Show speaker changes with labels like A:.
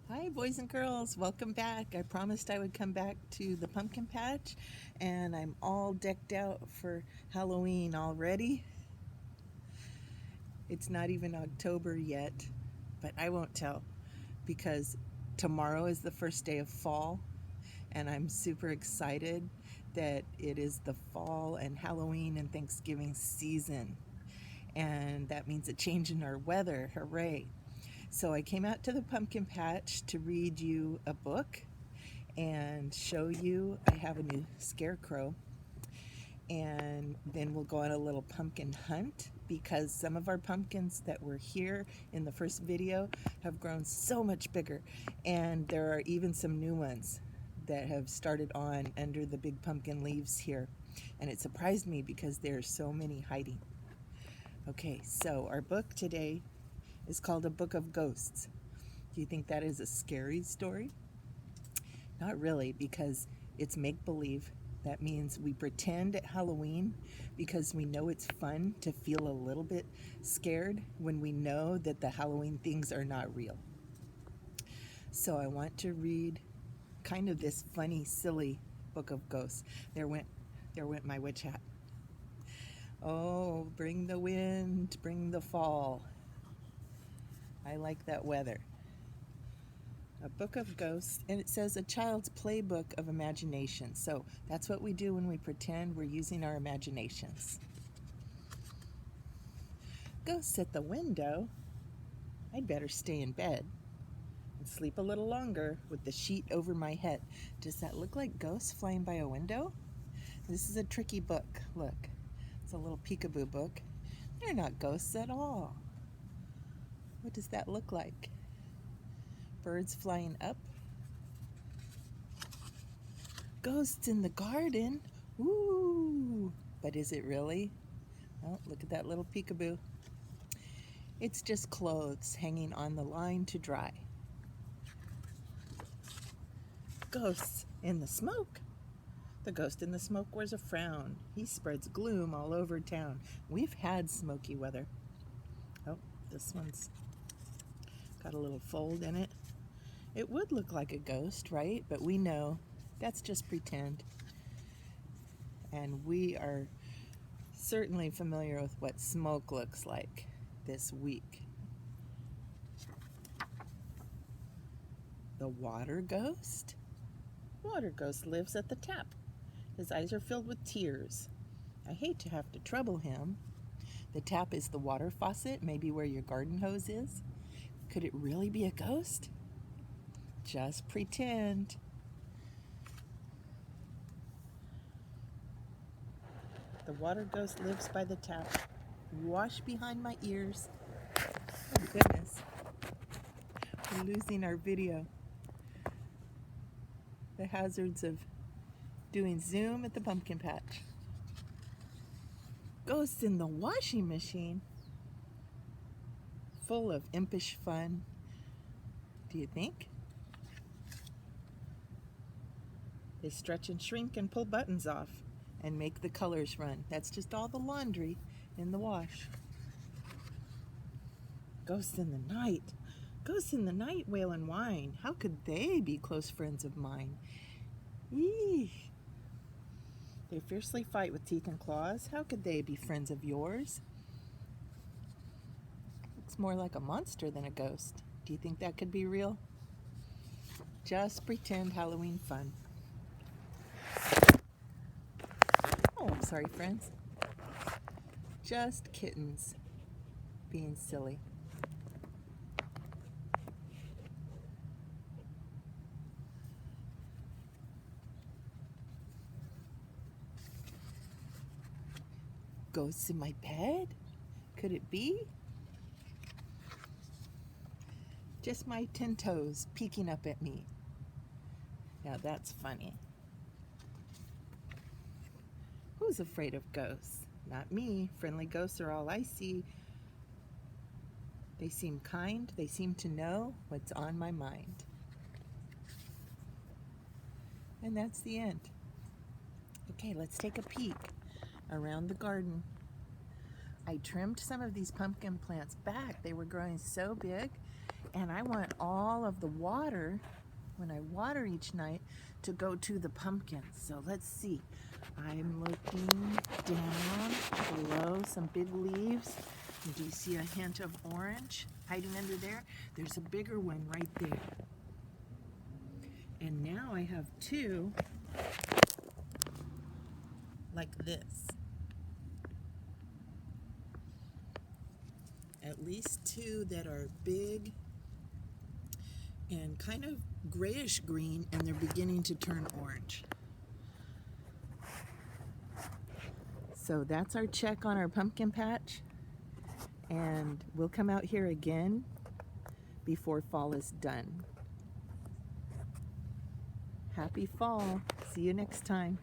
A: Hi, boys and girls. Welcome back. I promised I would come back to the pumpkin patch, and I'm all decked out for Halloween already. It's not even October yet, but I won't tell because tomorrow is the first day of fall, and I'm super excited that it is the fall and Halloween and Thanksgiving season. And that means a change in our weather. Hooray! So I came out to the pumpkin patch to read you a book and show you I have a new scarecrow. And then we'll go on a little pumpkin hunt because some of our pumpkins that were here in the first video have grown so much bigger. And there are even some new ones that have started on under the big pumpkin leaves here. And it surprised me because there are so many hiding. Okay, so our book today is called A Book of Ghosts. Do you think that is a scary story? Not really, because it's make-believe. That means we pretend at Halloween because we know it's fun to feel a little bit scared when we know that the Halloween things are not real. So I want to read kind of this funny, silly book of ghosts. There went my witch hat. Oh, bring the wind, bring the fall. I like that weather. A book of ghosts, and it says a child's playbook of imagination. So that's what we do when we pretend we're using our imaginations. Ghosts at the window. I'd better stay in bed and sleep a little longer with the sheet over my head. Does that look like ghosts flying by a window? This is a tricky book. Look, it's a little peekaboo book. They're not ghosts at all. What does that look like? Birds flying up? Ghosts in the garden? Ooh! But is it really? Oh, look at that little peekaboo. It's just clothes hanging on the line to dry. Ghosts in the smoke. The ghost in the smoke wears a frown. He spreads gloom all over town. We've had smoky weather. Oh, this one's got a little fold in it. It would look like a ghost, right? But we know that's just pretend. And we are certainly familiar with what smoke looks like this week. The water ghost? Water ghost lives at the tap. His eyes are filled with tears. I hate to have to trouble him. The tap is the water faucet, maybe where your garden hose is. Could it really be a ghost? Just pretend. The water ghost lives by the tap. Wash behind my ears. Oh goodness. We're losing our video. The hazards of doing Zoom at the pumpkin patch. Ghosts in the washing machine. Full of impish fun. Do you think? They stretch and shrink and pull buttons off and make the colors run. That's just all the laundry in the wash. Ghosts in the night. Ghosts in the night wail and whine. How could they be close friends of mine? Eee. They fiercely fight with teeth and claws. How could they be friends of yours? Looks more like a monster than a ghost. Do you think that could be real? Just pretend Halloween fun. Oh, I'm sorry, friends. Just kittens being silly. Ghosts in my bed? Could it be? Just my 10 toes peeking up at me. Now that's funny. Who's afraid of ghosts? Not me. Friendly ghosts are all I see. They seem kind. They seem to know what's on my mind. And that's the end. Okay, let's take a peek around the garden. I trimmed some of these pumpkin plants back. They were growing so big, And I want all of the water, when I water each night, to go to the pumpkins. So let's see. I'm looking down below some big leaves. And do you see a hint of orange hiding under there? There's a bigger one right there. And now I have two like this. At least two that are big and kind of grayish green, and they're beginning to turn orange. So that's our check on our pumpkin patch, and we'll come out here again before fall is done. Happy fall. See you next time.